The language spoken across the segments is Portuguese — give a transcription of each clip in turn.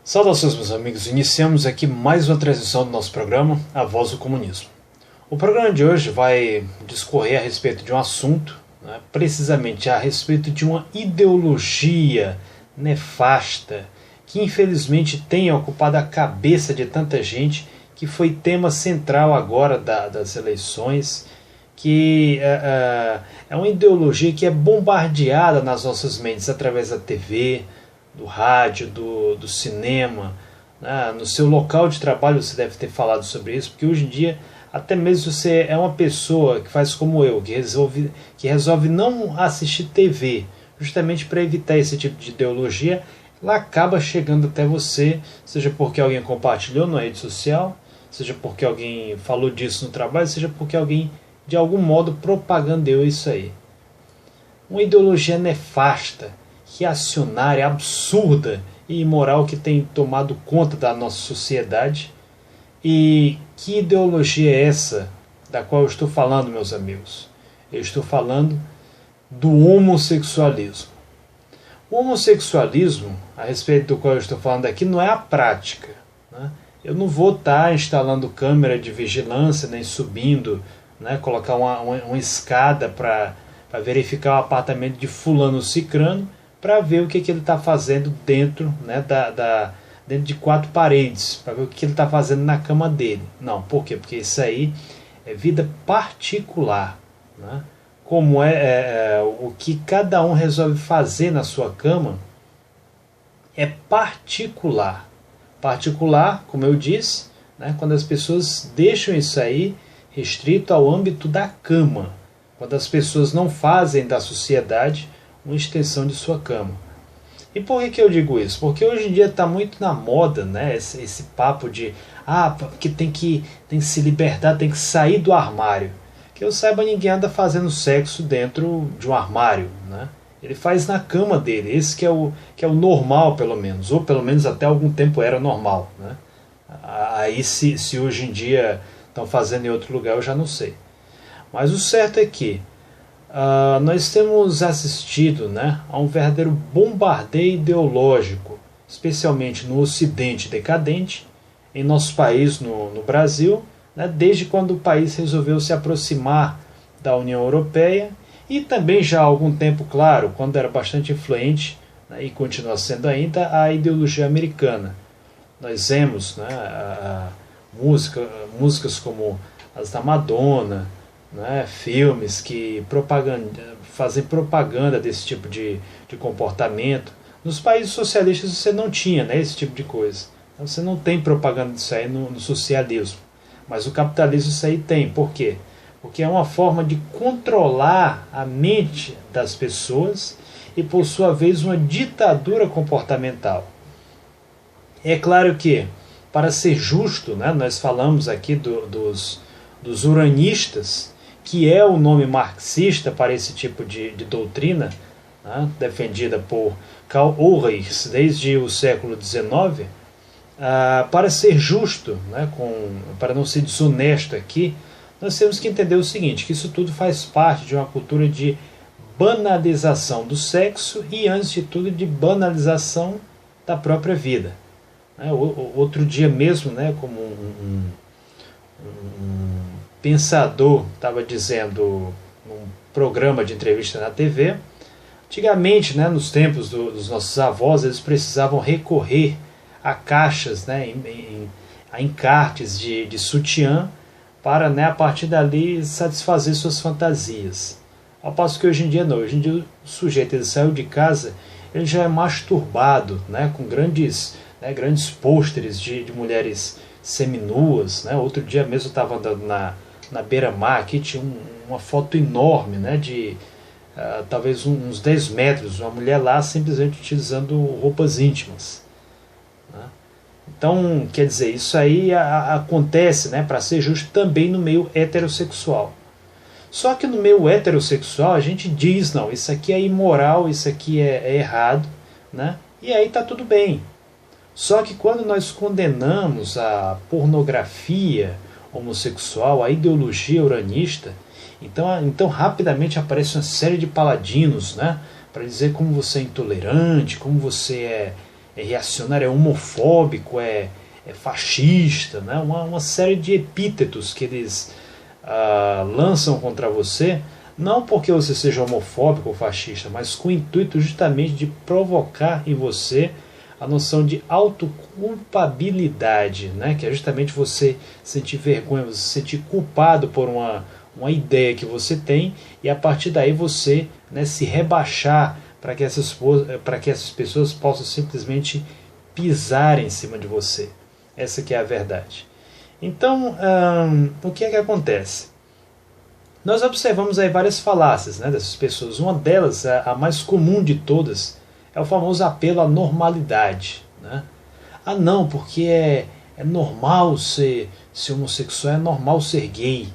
Saudações, meus amigos. Iniciamos aqui mais uma transmissão do nosso programa, A Voz do Comunismo. O programa de hoje vai discorrer a respeito de um assunto, precisamente a respeito de uma ideologia nefasta que infelizmente tem ocupado a cabeça de tanta gente, que foi tema central agora das eleições, que é uma ideologia que é bombardeada nas nossas mentes através da TV, do rádio, do cinema, né? No seu local de trabalho você deve ter falado sobre isso, porque hoje em dia até mesmo você é uma pessoa que faz como eu, que resolve não assistir TV, justamente para evitar esse tipo de ideologia. Ela acaba chegando até você, seja porque alguém compartilhou na rede social, seja porque alguém falou disso no trabalho, seja porque alguém de algum modo propagandeou isso aí. Uma ideologia nefasta, reacionária, absurda e imoral que tem tomado conta da nossa sociedade. E que ideologia é essa da qual eu estou falando, meus amigos? Eu estou falando do homossexualismo. O homossexualismo, a respeito do qual eu estou falando aqui, não é a prática, né? Eu não vou estar instalando câmera de vigilância, nem subindo, né, colocar uma escada para verificar o apartamento de fulano cicrano, para ver o que ele está fazendo dentro, né, dentro de quatro paredes, para ver o que ele está fazendo na cama dele. Não, por quê? Porque isso aí é vida particular, né? Como o que cada um resolve fazer na sua cama é particular. Particular, como eu disse, né, quando as pessoas deixam isso aí restrito ao âmbito da cama, quando as pessoas não fazem da sociedade uma extensão de sua cama. E por que eu digo isso? Porque hoje em dia está muito na moda, né, esse papo de que tem que se libertar, tem que sair do armário. Que eu saiba, ninguém anda fazendo sexo dentro de um armário, né? Ele faz na cama dele, esse que é o normal, pelo menos, ou pelo menos até algum tempo era normal, né? Aí se hoje em dia estão fazendo em outro lugar, eu já não sei. Mas o certo é que nós temos assistido, né, a um verdadeiro bombardeio ideológico, especialmente no Ocidente decadente, em nosso país, no Brasil, né, desde quando o país resolveu se aproximar da União Europeia, e também já há algum tempo, claro, quando era bastante influente, né, e continua sendo ainda, a ideologia americana. Nós vemos, né, músicas como as da Madonna, né, filmes que fazem propaganda desse tipo de comportamento. Nos países socialistas você não tinha, né, esse tipo de coisa. Então, você não tem propaganda disso aí no socialismo. Mas o capitalismo isso aí tem. Por quê? Porque é uma forma de controlar a mente das pessoas e, por sua vez, uma ditadura comportamental. É claro que, para ser justo, né, nós falamos aqui dos uranistas, que é o nome marxista para esse tipo de doutrina, né, defendida por Karl Ulrich desde o século XIX. Para ser justo, né, para não ser desonesto aqui, nós temos que entender o seguinte, que isso tudo faz parte de uma cultura de banalização do sexo e, antes de tudo, de banalização da própria vida. Outro dia mesmo, né, como um pensador estava dizendo num programa de entrevista na TV, antigamente, né, nos tempos dos nossos avós, eles precisavam recorrer a caixas, né, a encartes de sutiã para, né, a partir dali satisfazer suas fantasias. Ao passo que hoje em dia não. Hoje em dia o sujeito, ele saiu de casa, ele já é masturbado, né, com grandes pôsteres de mulheres seminuas, né. Outro dia mesmo eu estava andando na beira-mar, aqui tinha uma foto enorme, né, de talvez uns 10 metros, uma mulher lá simplesmente utilizando roupas íntimas. Então, quer dizer, isso aí acontece, né, para ser justo, também no meio heterossexual. Só que no meio heterossexual a gente diz, não, isso aqui é imoral, isso aqui é errado, né, e aí está tudo bem. Só que quando nós condenamos a pornografia homossexual, a ideologia uranista, então rapidamente aparece uma série de paladinos, né, para dizer como você é intolerante, como você reacionário, é homofóbico, é fascista, né? Uma série de epítetos que eles lançam contra você, não porque você seja homofóbico ou fascista, mas com o intuito justamente de provocar em você a noção de autoculpabilidade, né? Que é justamente você sentir vergonha, você se sentir culpado por uma ideia que você tem, e a partir daí você, né, se rebaixar para que essas pessoas possam simplesmente pisar em cima de você. Essa que é a verdade. Então, o que é que acontece? Nós observamos aí várias falácias, né, dessas pessoas. Uma delas, a mais comum de todas, é o famoso apelo à normalidade. Né? Ah não, porque é normal ser homossexual, é normal ser gay.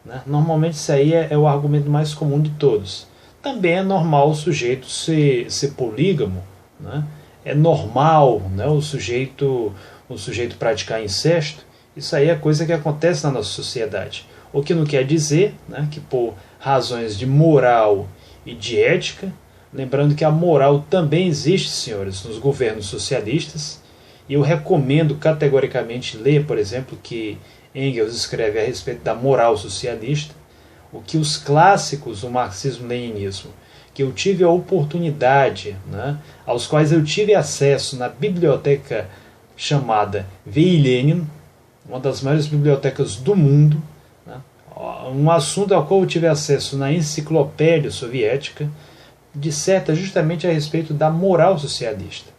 Né? Normalmente isso aí é o argumento mais comum de todos. Também é normal o sujeito ser polígamo. Né? É normal, né, o sujeito praticar incesto. Isso aí é coisa que acontece na nossa sociedade. O que não quer dizer, né, que por razões de moral e de ética, lembrando que a moral também existe, senhores, nos governos socialistas, e eu recomendo categoricamente ler, por exemplo, que Engels escreve a respeito da moral socialista, o que os clássicos do marxismo-leninismo, que eu tive a oportunidade, né, aos quais eu tive acesso na biblioteca chamada VI Lenin, uma das maiores bibliotecas do mundo, né, um assunto ao qual eu tive acesso na enciclopédia soviética, disserta justamente a respeito da moral socialista.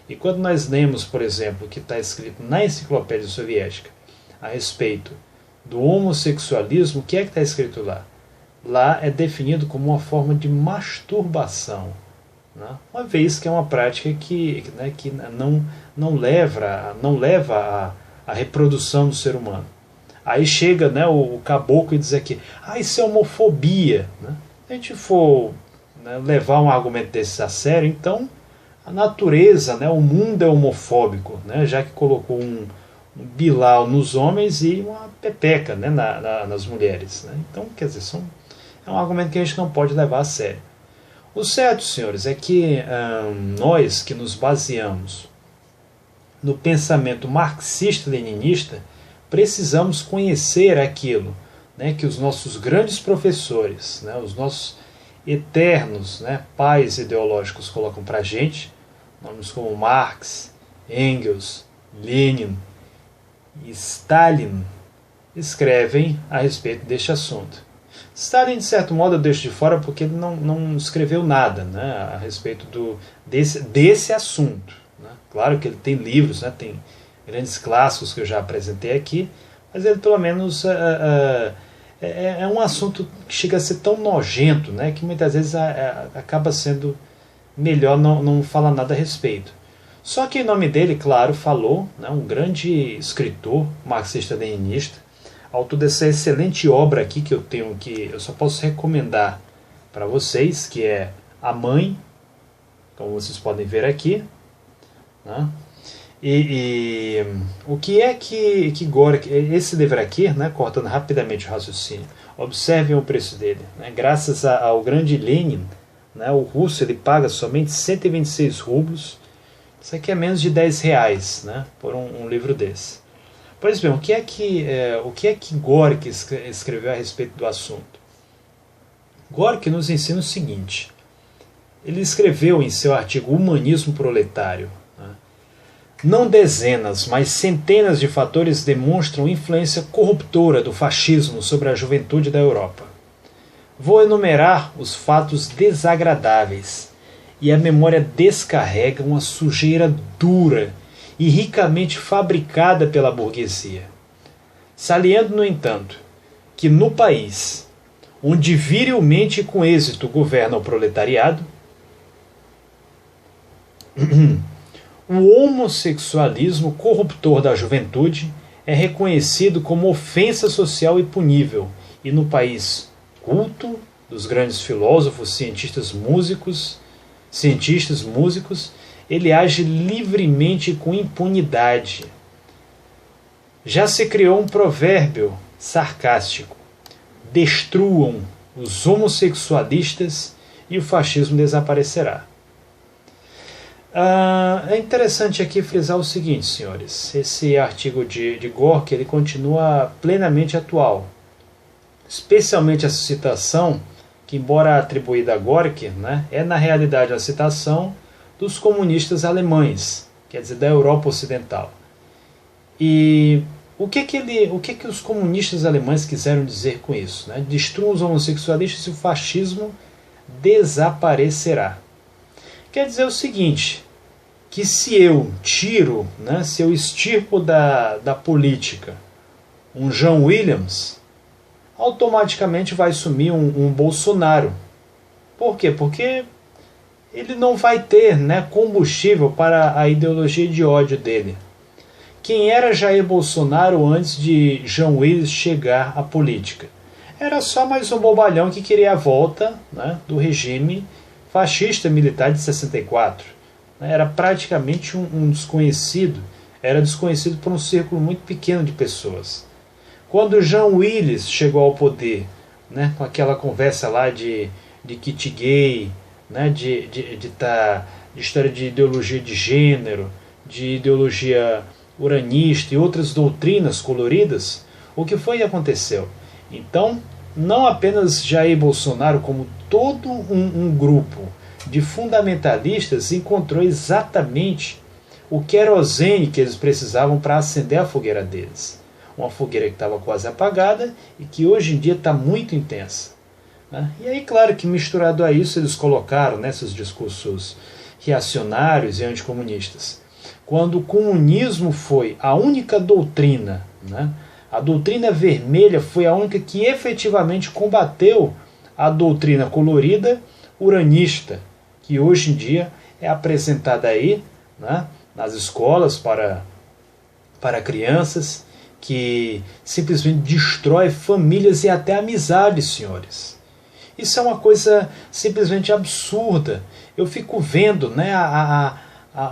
E quando nós lemos, por exemplo, o que está escrito na enciclopédia soviética a respeito do homossexualismo, o que é que está escrito lá? Lá é definido como uma forma de masturbação, né? Uma vez que é uma prática que não leva à reprodução do ser humano. Aí chega, né, o caboclo e diz aqui, isso é homofobia. Né? Se a gente for, né, levar um argumento desse a sério, então a natureza, né, o mundo é homofóbico, né, já que colocou um bilau nos homens e uma pepeca, né, nas mulheres. Né? Então, quer dizer, é um argumento que a gente não pode levar a sério. O certo, senhores, é que nós que nos baseamos no pensamento marxista-leninista precisamos conhecer aquilo, né, que os nossos grandes professores, né, os nossos eternos, né, pais ideológicos colocam para a gente, nomes como Marx, Engels, Lenin e Stalin escrevem a respeito deste assunto. Stalin, de certo modo, eu deixo de fora porque ele não escreveu nada, né, a respeito desse assunto. Né? Claro que ele tem livros, né, tem grandes clássicos que eu já apresentei aqui, mas ele pelo menos é um assunto que chega a ser tão nojento, né, que muitas vezes acaba sendo melhor não falar nada a respeito. Só que em nome dele, claro, falou, né, um grande escritor marxista-leninista, autor dessa excelente obra aqui que eu tenho, que eu só posso recomendar para vocês, que é A Mãe, como vocês podem ver aqui. Né? E o que é que Gorky, esse livro aqui, né, cortando rapidamente o raciocínio, observem o preço dele. Né? Graças ao grande Lenin, né, o russo ele paga somente 126 rublos, isso aqui é menos de 10 reais, né, por um livro desse. Pois bem, o que é que Gorky escreveu a respeito do assunto? Gorky nos ensina o seguinte. Ele escreveu em seu artigo Humanismo Proletário, né, não dezenas, mas centenas de fatores demonstram influência corruptora do fascismo sobre a juventude da Europa. Vou enumerar os fatos desagradáveis, e a memória descarrega uma sujeira dura e ricamente fabricada pela burguesia. Saliento, no entanto, que no país, onde virilmente e com êxito governa o proletariado, o homossexualismo corruptor da juventude é reconhecido como ofensa social e punível, e no país culto dos grandes filósofos, cientistas, músicos, ele age livremente com impunidade. Já se criou um provérbio sarcástico: destruam os homossexualistas e o fascismo desaparecerá. É interessante aqui frisar o seguinte, senhores. Esse artigo de Gorky ele continua plenamente atual. Especialmente essa citação, que embora atribuída a Gorky, né, é na realidade a citação dos comunistas alemães, quer dizer, da Europa Ocidental. E o que os comunistas alemães quiseram dizer com isso? Né? Destruam os homossexualistas e o fascismo desaparecerá. Quer dizer o seguinte, que se eu tiro, né, se eu extirpo da política um John Williams, automaticamente vai sumir um Bolsonaro. Por quê? Porque ele não vai ter, né, combustível para a ideologia de ódio dele. Quem era Jair Bolsonaro antes de John Williams chegar à política? Era só mais um bobalhão que queria a volta, né, do regime fascista militar de 64. Era praticamente um desconhecido, era desconhecido por um círculo muito pequeno de pessoas. Quando John Willis chegou ao poder, né, com aquela conversa lá de kit gay, né, de história de ideologia de gênero, de ideologia uranista e outras doutrinas coloridas, o que foi que aconteceu? Então, não apenas Jair Bolsonaro, como todo um grupo de fundamentalistas encontrou exatamente o querosene que eles precisavam para acender a fogueira deles. Uma fogueira que estava quase apagada e que hoje em dia está muito intensa. Né? E aí, claro que misturado a isso, eles colocaram nesses discursos reacionários e anticomunistas. Quando o comunismo foi a única doutrina, né? A doutrina vermelha foi a única que efetivamente combateu a doutrina colorida uranista, que hoje em dia é apresentada aí, né, nas escolas para crianças, que simplesmente destrói famílias e até amizades, senhores. Isso é uma coisa simplesmente absurda. Eu fico vendo, né,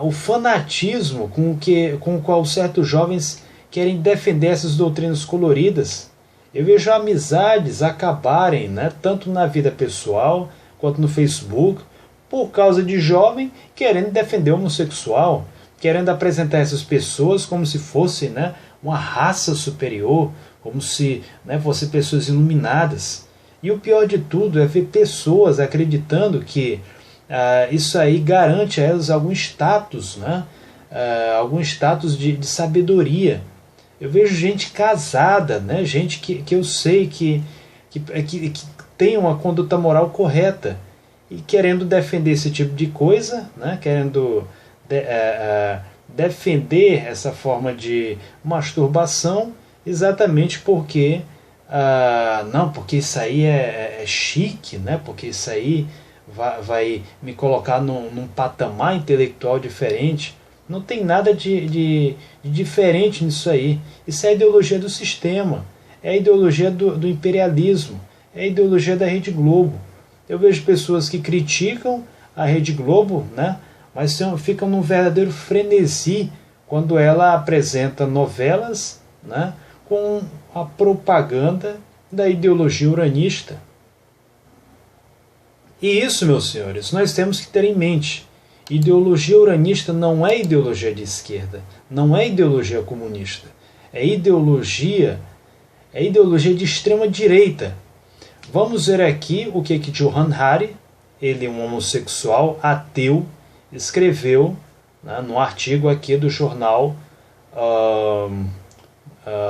o fanatismo com o qual certos jovens querem defender essas doutrinas coloridas. Eu vejo amizades acabarem, né, tanto na vida pessoal quanto no Facebook, por causa de jovem querendo defender o homossexual, querendo apresentar essas pessoas como se fosse, né, uma raça superior, como se, né, fossem pessoas iluminadas. E o pior de tudo é ver pessoas acreditando que isso aí garante a elas algum status, né, algum status de sabedoria. Eu vejo gente casada, né, gente que eu sei que tem uma conduta moral correta e querendo defender esse tipo de coisa, né, querendo defender essa forma de masturbação, exatamente porque não, porque isso aí é chique, né, porque isso aí vai me colocar num patamar intelectual diferente. Não tem nada de diferente nisso aí. Isso é a ideologia do sistema, é a ideologia do imperialismo, é a ideologia da Rede Globo. Eu vejo pessoas que criticam a Rede Globo, né, mas ficam num verdadeiro frenesi quando ela apresenta novelas, né, com a propaganda da ideologia uranista. E isso, meus senhores, nós temos que ter em mente. Ideologia uranista não é ideologia de esquerda, não é ideologia comunista. É ideologia de extrema direita. Vamos ver aqui o que Johan Hari, ele um homossexual ateu, escreveu, né, no artigo aqui do jornal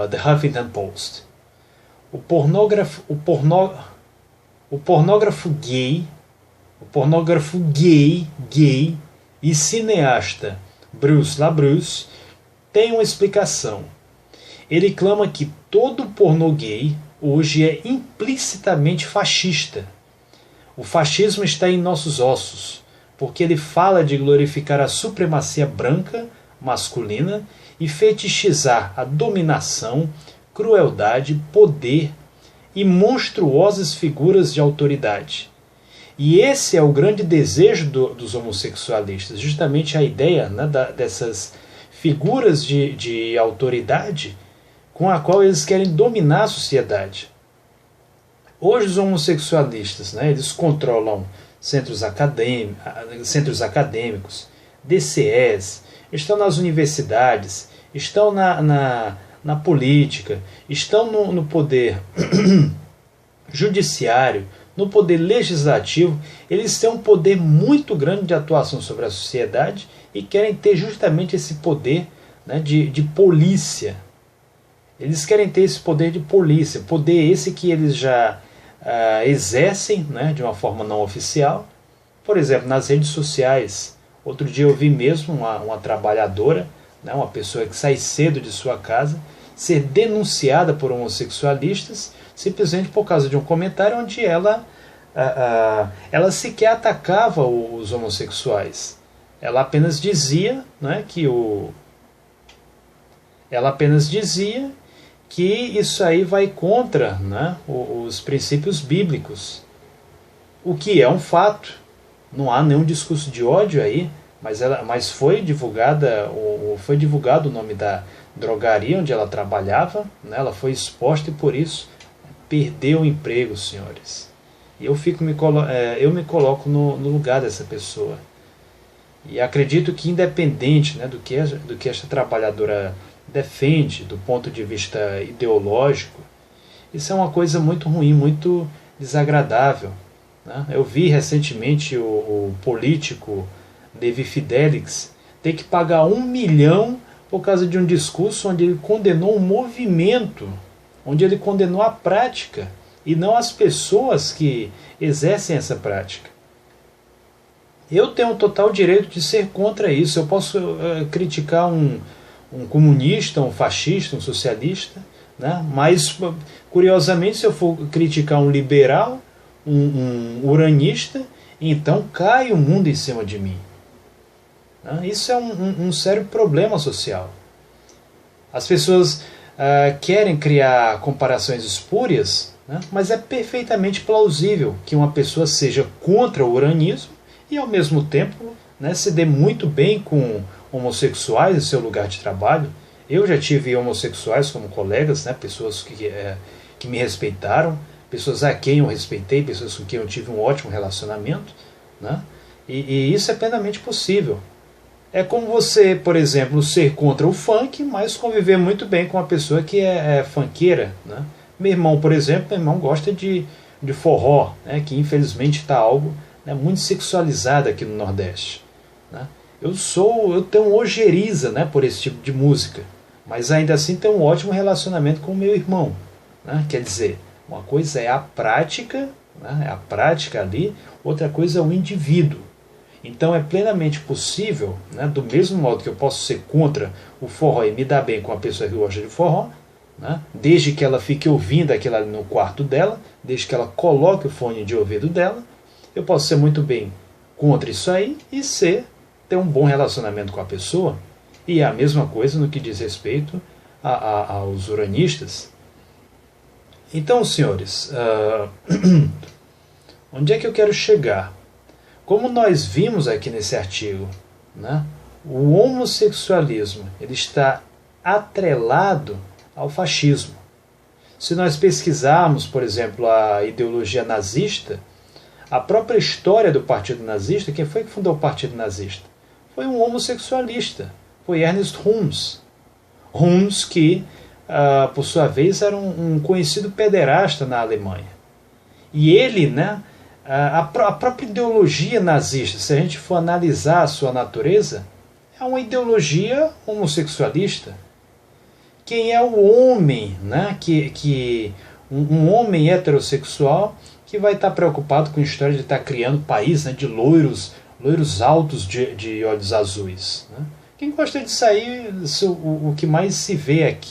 The Huffington Post. O pornógrafo gay e cineasta Bruce LaBruce tem uma explicação. Ele clama que todo pornô gay hoje é implicitamente fascista. O fascismo está em nossos ossos, porque ele fala de glorificar a supremacia branca, masculina, e fetichizar a dominação, crueldade, poder e monstruosas figuras de autoridade. E esse é o grande desejo dos homossexualistas, justamente a ideia, né, dessas figuras de autoridade com a qual eles querem dominar a sociedade. Hoje os homossexualistas, né, eles controlam centros acadêmicos, DCEs, estão nas universidades, estão na política, estão no poder judiciário, no poder legislativo. Eles têm um poder muito grande de atuação sobre a sociedade e querem ter justamente esse poder, né, de polícia. Eles querem ter esse poder de polícia, poder esse que eles já exercem, né, de uma forma não oficial. Por exemplo, nas redes sociais. Outro dia eu vi mesmo uma trabalhadora, né, uma pessoa que sai cedo de sua casa, ser denunciada por homossexualistas simplesmente por causa de um comentário onde ela sequer atacava os homossexuais. Ela apenas dizia, né, que isso aí vai contra, né, os princípios bíblicos, o que é um fato. Não há nenhum discurso de ódio aí, mas foi divulgado o nome da drogaria onde ela trabalhava, né? Ela foi exposta e por isso perdeu o emprego, senhores. E eu me coloco no lugar dessa pessoa. E acredito que, independente, né, do que esta trabalhadora defende do ponto de vista ideológico, isso é uma coisa muito ruim, muito desagradável. Eu vi recentemente o político Levi Fidelix ter que pagar 1 milhão por causa de um discurso onde ele condenou um movimento, onde ele condenou a prática e não as pessoas que exercem essa prática. Eu tenho um total direito de ser contra isso. Eu posso criticar um comunista, um fascista, um socialista, né? Mas, curiosamente, se eu for criticar um liberal, um uranista, então cai o mundo em cima de mim. Isso é um sério problema social. As pessoas querem criar comparações espúrias, né? Mas é perfeitamente plausível que uma pessoa seja contra o uranismo e, ao mesmo tempo, né, se dê muito bem com homossexuais em seu lugar de trabalho. Eu já tive homossexuais como colegas, né, pessoas que me respeitaram, pessoas a quem eu respeitei, pessoas com quem eu tive um ótimo relacionamento, né? E isso é plenamente possível. É como você, por exemplo, ser contra o funk, mas conviver muito bem com uma pessoa que é funkeira, né? Meu irmão, por exemplo, gosta de forró, né, que infelizmente está algo, né, muito sexualizado aqui no Nordeste, né? Eu tenho ojeriza, né, por esse tipo de música, mas ainda assim tenho um ótimo relacionamento com o meu irmão, né? Quer dizer, uma coisa é a prática, né, é a prática ali, outra coisa é o indivíduo. Então é plenamente possível, né, do mesmo modo que eu posso ser contra o forró e me dar bem com a pessoa que gosta de forró, né, desde que ela fique ouvindo aquilo ali no quarto dela, desde que ela coloque o fone de ouvido dela, eu posso ser muito bem contra isso aí e ter um bom relacionamento com a pessoa. E é a mesma coisa no que diz respeito aos uranistas. Então, senhores, onde é que eu quero chegar? Como nós vimos aqui nesse artigo, né, o homossexualismo ele está atrelado ao fascismo. Se nós pesquisarmos, por exemplo, a ideologia nazista, a própria história do Partido Nazista, quem foi que fundou o Partido Nazista? Foi um homossexualista, foi Ernst Rums. Rums que, por sua vez, era um conhecido pederasta na Alemanha. E ele, né, a própria ideologia nazista, se a gente for analisar a sua natureza, é uma ideologia homossexualista. Quem é o homem, né, um homem heterossexual que vai estar preocupado com a história de estar criando país, né, de loiros altos de olhos azuis, né? Quem gosta de sair, o que mais se vê aqui